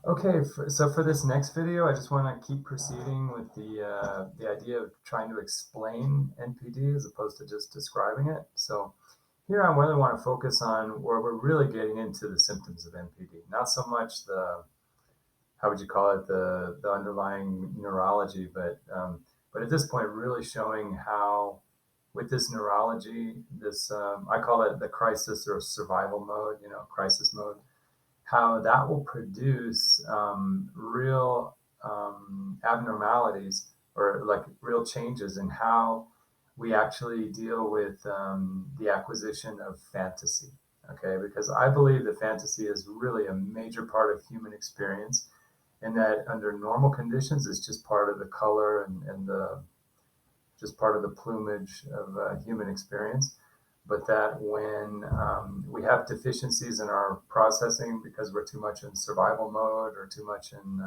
Okay, so for this next video, I just want to keep proceeding with the idea of trying to explain NPD as opposed to just describing it. So here I really want to focus on where we're really getting into the symptoms of NPD, not so much the, how would you call it, the underlying neurology, but at this point, really showing how with this neurology, this I call it the crisis or survival mode, crisis mode, how that will produce real abnormalities or like real changes in how we actually deal with the acquisition of fantasy. Okay, because I believe that fantasy is really a major part of human experience, and that under normal conditions, it's just part of the color and the just part of the plumage of human experience. But that when we have deficiencies in our processing because we're too much in survival mode or too much in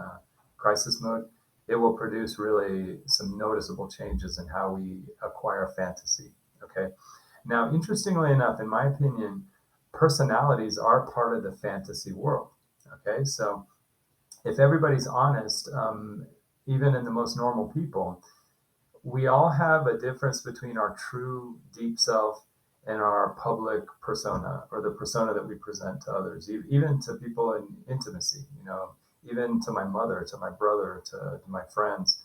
crisis mode, it will produce really some noticeable changes in how we acquire fantasy. Okay. Now, interestingly enough, in my opinion, personalities are part of the fantasy world. Okay. So if everybody's honest, even in the most normal people, we all have a difference between our true deep self and our public persona or the persona that we present to others, even to people in intimacy, even to my mother, to my brother, to my friends.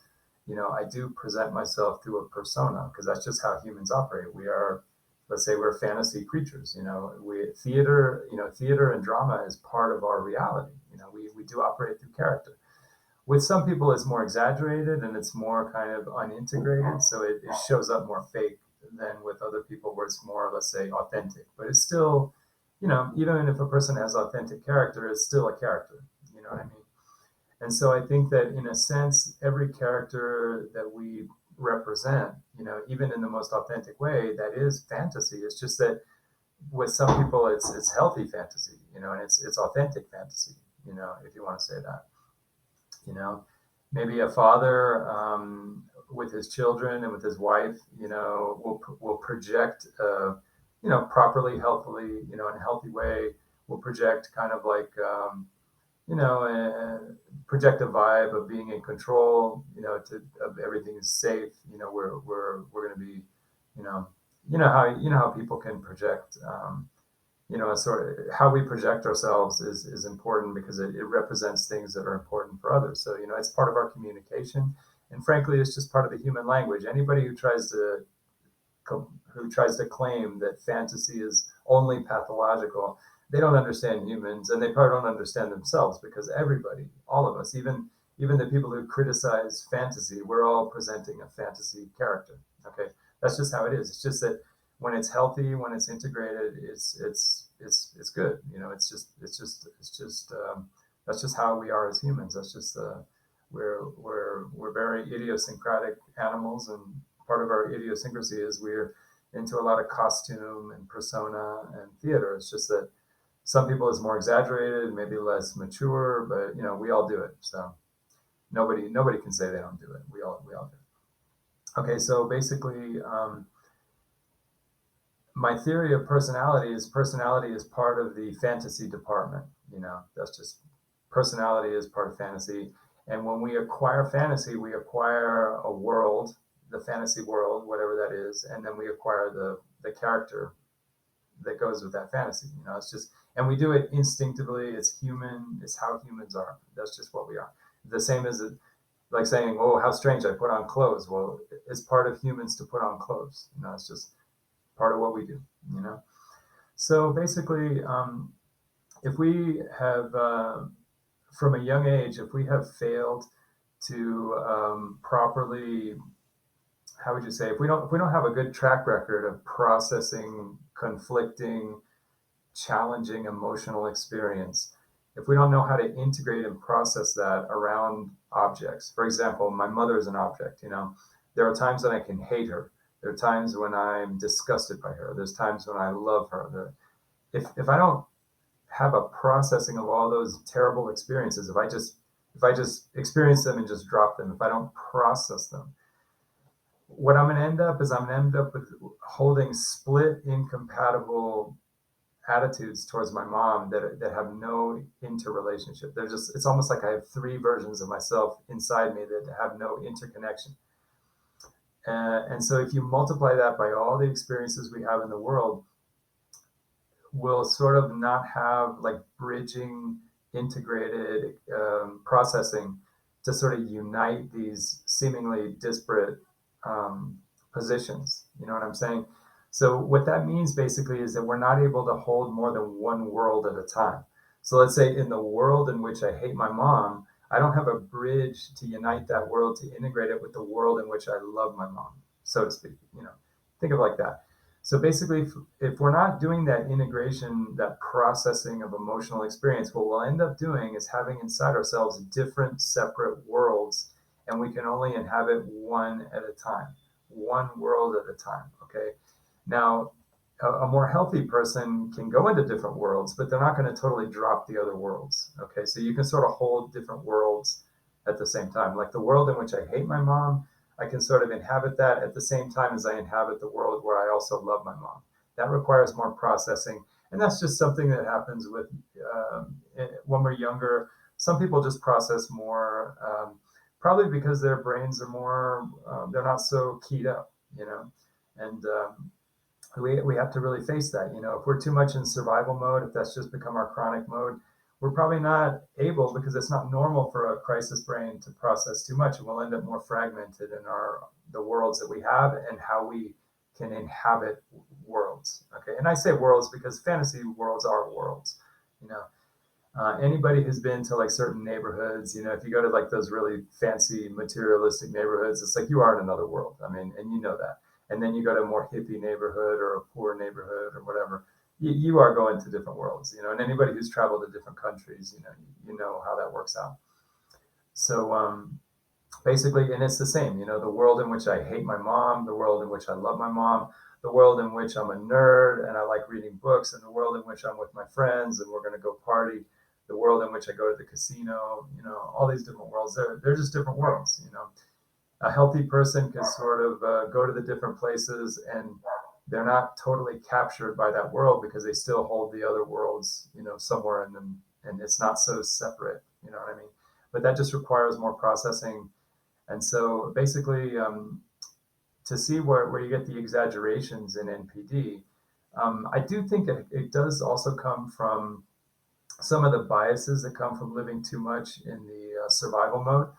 I do present myself through a persona because that's just how humans operate. We are, let's say, we're fantasy creatures. Theater and drama is part of our reality. We do operate through character. With some people, it's more exaggerated and it's more kind of unintegrated, so it shows up more fake than with other people where it's more, let's say, authentic. But it's still, even if a person has authentic character, it's still a character. You know what I mean? And so I think that in a sense, every character that we represent, even in the most authentic way, that is fantasy. It's just that with some people, it's healthy fantasy, and it's authentic fantasy, if you want to say that you know maybe a father with his children and with his wife will project properly, healthily, in a healthy way, will project kind of like you know project a vibe of being in control, of everything is safe. We're going to be, you know how people can project, sort of how we project ourselves is important because it represents things that are important for others. So, it's part of our communication. And frankly, it's just part of the human language. Anybody who tries to claim that fantasy is only pathological, they don't understand humans, and they probably don't understand themselves, because everybody, all of us, even the people who criticize fantasy, we're all presenting a fantasy character. Okay, that's just how it is. It's just that when it's healthy, when it's integrated, it's good. That's just how we are as humans. That's just we're very idiosyncratic animals, and part of our idiosyncrasy is we're into a lot of costume and persona and theater. It's just that some people is more exaggerated, maybe less mature, but we all do it. So nobody can say they don't do it. We all do it. Okay, so basically, my theory of personality is part of the fantasy department. That's just, personality is part of fantasy. And when we acquire fantasy, we acquire a world, the fantasy world, whatever that is, and then we acquire the character that goes with that fantasy. It's just, and we do it instinctively. It's human. It's how humans are. That's just what we are. The same as like saying, "Oh, how strange! I put on clothes." Well, it's part of humans to put on clothes. It's just part of what we do. So basically, if we have, from a young age, if we have failed to properly, how would you say, if we don't have a good track record of processing conflicting, challenging emotional experience, if we don't know how to integrate and process that around objects. For example, my mother is an object. There are times when I can hate her. There are times when I'm disgusted by her. There's times when I love her. If I don't have a processing of all those terrible experiences, if I just experience them and just drop them, if I don't process them, what I'm going to end up is I'm going to end up with holding split, incompatible attitudes towards my mom that have no interrelationship. They're just, it's almost like I have three versions of myself inside me that have no interconnection. And so if you multiply that by all the experiences we have in the world, we'll sort of not have like bridging, integrated processing to sort of unite these seemingly disparate um, positions. You know what I'm saying? So what that means basically is that we're not able to hold more than one world at a time. So let's say in the world in which I hate my mom, I don't have a bridge to unite that world, to integrate it with the world in which I love my mom, so to speak. You know, think of it like that. So basically, if we're not doing that integration, that processing of emotional experience, what we'll end up doing is having inside ourselves different separate worlds, and we can only inhabit one at a time, one world at a time. Okay. Now, a more healthy person can go into different worlds, but they're not going to totally drop the other worlds. Okay. So you can sort of hold different worlds at the same time. Like the world in which I hate my mom, I can sort of inhabit that at the same time as I inhabit the world where I also love my mom. That requires more processing. And that's just something that happens with when we're younger. Some people just process more, probably because their brains are more, they're not so keyed up, you know. And we have to really face that. You know, if we're too much in survival mode, if that's just become our chronic mode, we're probably not able, because it's not normal for a crisis brain to process too much, and we'll end up more fragmented in our the worlds that we have and how we can inhabit worlds. Okay, and I say worlds because fantasy worlds are worlds. You know, anybody who's been to like certain neighborhoods, you know, if you go to like those really fancy materialistic neighborhoods, it's like you are in another world. I mean, and you know that. And then you go to a more hippie neighborhood or a poor neighborhood or whatever, you are going to different worlds, you know. And anybody who's traveled to different countries, you know how that works out. So basically, and it's the same, you know, the world in which I hate my mom, the world in which I love my mom, the world in which I'm a nerd and I like reading books, and the world in which I'm with my friends and we're going to go party, the world in which I go to the casino, you know, all these different worlds. They're just different worlds, you know. A healthy person can sort of go to the different places, and they're not totally captured by that world because they still hold the other worlds, you know, somewhere in them, and it's not so separate, you know what I mean? But that just requires more processing. And so basically, to see where you get the exaggerations in NPD, I do think it does also come from some of the biases that come from living too much in the survival mode.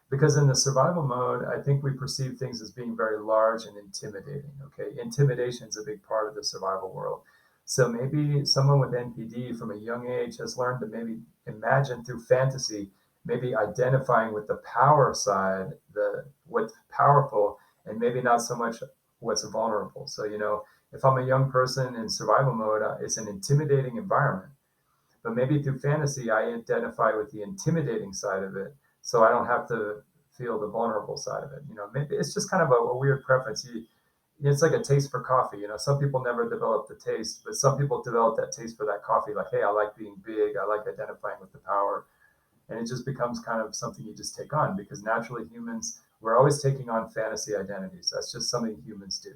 Because in the survival mode, I think we perceive things as being very large and intimidating. Okay, intimidation is a big part of the survival world. So maybe someone with NPD from a young age has learned to maybe imagine through fantasy, maybe identifying with the power side, the what's powerful, and maybe not so much what's vulnerable. So you know, if I'm a young person in survival mode, it's an intimidating environment. But maybe through fantasy, I identify with the intimidating side of it, so I don't have to feel the vulnerable side of it. You know, maybe it's just kind of a weird preference. It's like a taste for coffee. You know, some people never develop the taste, but some people develop that taste for that coffee. Like, hey, I like being big. I like identifying with the power, and it just becomes kind of something you just take on because naturally humans, we're always taking on fantasy identities. That's just something humans do.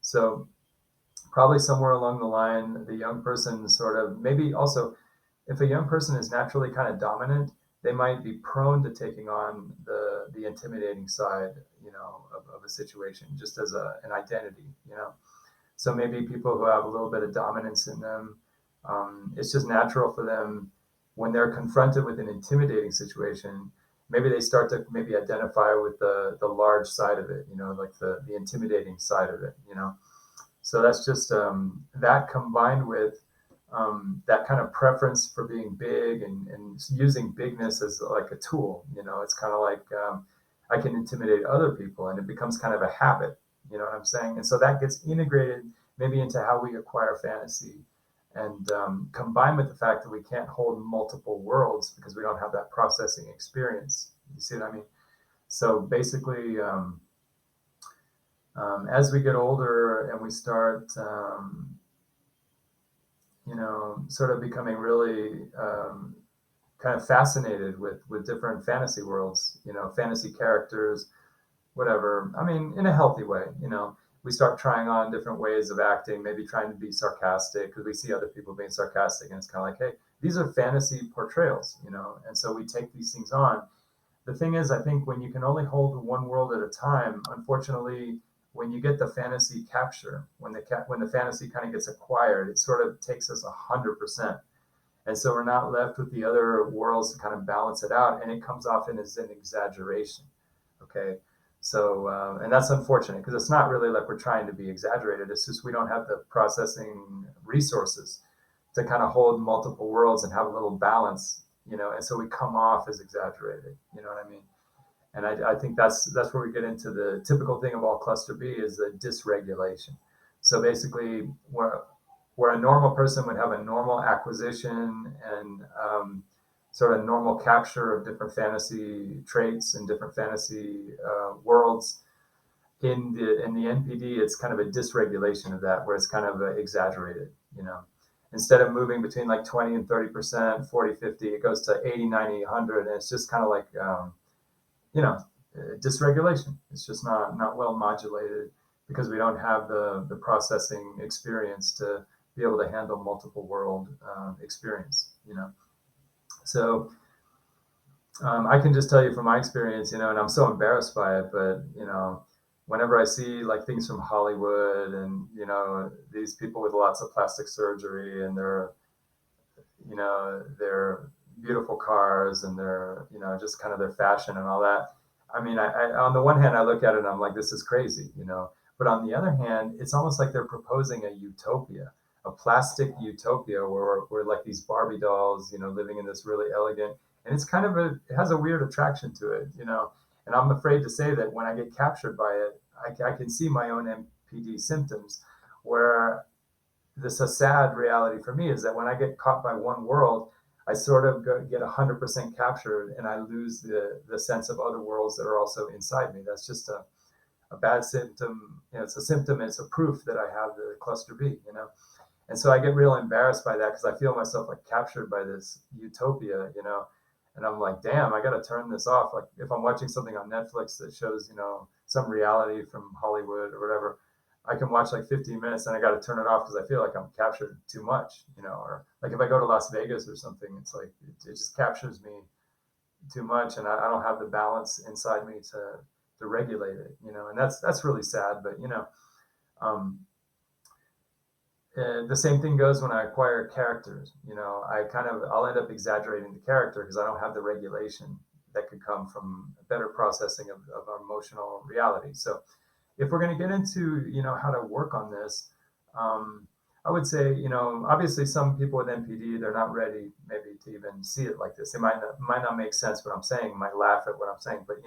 So probably somewhere along the line, the young person sort of maybe also, if a young person is naturally kind of dominant, they might be prone to taking on the intimidating side, you know, of a situation just as an identity, you know. So maybe people who have a little bit of dominance in them, it's just natural for them when they're confronted with an intimidating situation. Maybe they start to maybe identify with the large side of it, you know, like the intimidating side of it, you know. So that's just that combined with that kind of preference for being big and using bigness as like a tool. You know, it's kind of like I can intimidate other people, and it becomes kind of a habit. You know what I'm saying? And so that gets integrated maybe into how we acquire fantasy, and combined with the fact that we can't hold multiple worlds because we don't have that processing experience. You see what I mean? So basically, as we get older and we start, you know, sort of becoming really kind of fascinated with different fantasy worlds, you know, fantasy characters, whatever. I mean, in a healthy way, you know. we start trying on different ways of acting, maybe trying to be sarcastic because we see other people being sarcastic, and it's kind of like, hey, these are fantasy portrayals, and so we take these things on. The thing is, I think when you can only hold one world at a time, unfortunately, when you get the fantasy capture, when the fantasy kind of gets acquired, it sort of takes us 100%, and so we're not left with the other worlds to kind of balance it out, and it comes off as an exaggeration. Okay, so and that's unfortunate because it's not really like we're trying to be exaggerated. It's just we don't have the processing resources to kind of hold multiple worlds and have a little balance, and so we come off as exaggerated. You know what I mean? And I think that's where we get into the typical thing of all cluster B is the dysregulation. So basically, where a normal person would have a normal acquisition and sort of normal capture of different fantasy traits and different fantasy worlds, in the NPD, it's kind of a dysregulation of that, where it's kind of exaggerated. Instead of moving between like 20 and 30%, 40, 50, it goes to 80, 90, 100, and it's just kind of like dysregulation. It's just not well modulated because we don't have the processing experience to be able to handle multiple world experience. So I can just tell you from my experience, and I'm so embarrassed by it, but whenever I see like things from Hollywood and these people with lots of plastic surgery and their beautiful cars and their just kind of their fashion and all that. I mean, I on the one hand I look at it and I'm like, this is crazy, but on the other hand, it's almost like they're proposing a utopia, a plastic utopia where we're like these Barbie dolls, living in this really elegant, and it's kind of it has a weird attraction to it, and I'm afraid to say that when I get captured by it, I can see my own NPD symptoms where this a sad reality for me is that when I get caught by one world, I sort of get 100% captured and I lose the sense of other worlds that are also inside me. That's just a bad symptom. It's a symptom. It's a proof that I have the cluster B. And so I get real embarrassed by that because I feel myself like captured by this utopia. And I'm like, damn, I got to turn this off. Like if I'm watching something on Netflix that shows, some reality from Hollywood or whatever, I can watch like 15 minutes and I got to turn it off because I feel like I'm captured too much, or like if I go to Las Vegas or something, it's like, it just captures me too much. And I don't have the balance inside me to regulate it, and that's really sad. But, um, the same thing goes when I acquire characters. I'll end up exaggerating the character because I don't have the regulation that could come from better processing of our emotional reality. So if we're going to get into, how to work on this, I would say, obviously some people with NPD, they're not ready maybe to even see it like this. It might not make sense what I'm saying, might laugh at what I'm saying, but,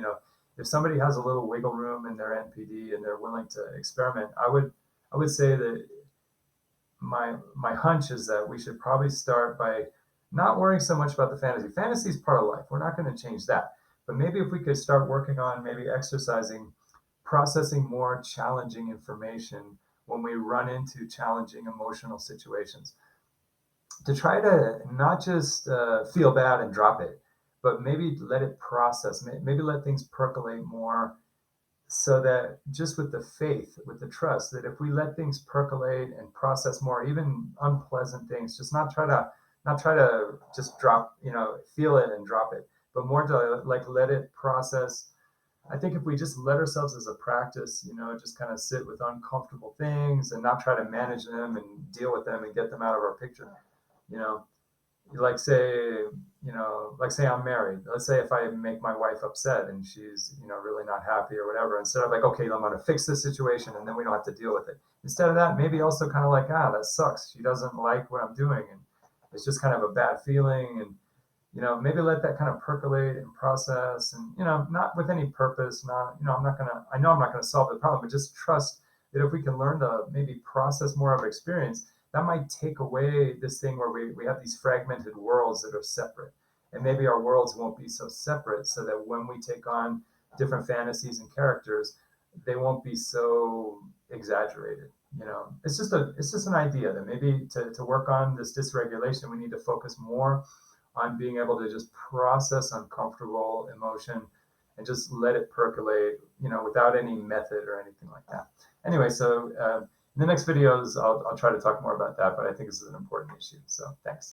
if somebody has a little wiggle room in their NPD and they're willing to experiment, I would say that my hunch is that we should probably start by not worrying so much about the fantasy. Fantasy is part of life. We're not going to change that. But maybe if we could start working on maybe exercising, processing more challenging information when we run into challenging emotional situations, to try to not just feel bad and drop it, but maybe let it process, maybe let things percolate more, so that just with the faith, with the trust that if we let things percolate and process more, even unpleasant things, just not try to just drop, feel it and drop it, but more to like let it process. I think if we just let ourselves as a practice, just kind of sit with uncomfortable things and not try to manage them and deal with them and get them out of our picture, you know, like say I'm married. Let's say if I make my wife upset and she's, really not happy or whatever, instead of like, okay, I'm going to fix this situation and then we don't have to deal with it. Instead of that, maybe also kind of like, that sucks. She doesn't like what I'm doing. And it's just kind of a bad feeling. And, maybe let that kind of percolate and process and, not with any purpose, not, I know I'm not going to solve the problem, but just trust that if we can learn to maybe process more of experience, that might take away this thing where we have these fragmented worlds that are separate. And maybe our worlds won't be so separate so that when we take on different fantasies and characters, they won't be so exaggerated. It's just an idea that maybe to work on this dysregulation, we need to focus more on being able to just process uncomfortable emotion and just let it percolate, without any method or anything like that. Anyway, so in the next videos, I'll try to talk more about that, but I think this is an important issue. So thanks.